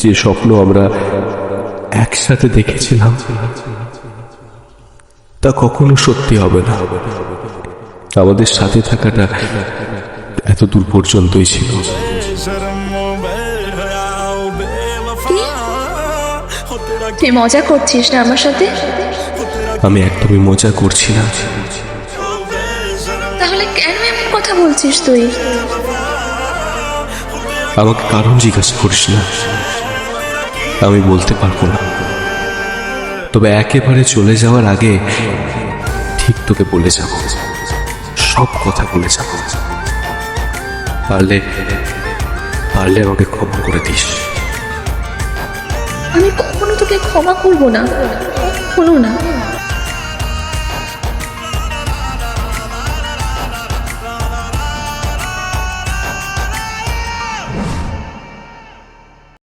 যে স্বপ্ন আমরা একসাথে দেখেছিলাম তা কখনো সত্যি হবে না। আমাদের সাথে থাকাটা এত দূর পর্যন্তই ছিল। তুই মজা করছিস না আমার সাথে? আমি একদমই মজা করছি না। তাহলে কেন এমন কথা বলছিস তুই? আমাকে কারণ জিজ্ঞাসা করিস না, আমি বলতে পারবো না। তবে একেবারে চলে যাওয়ার আগে ঠিক তোকে বলে যাব, সব কথা বলে যাব। পারলে পারলে আমাকে ক্ষমা করে দিস। আমি কখনো তোকে ক্ষমা করবো না, কখনো না।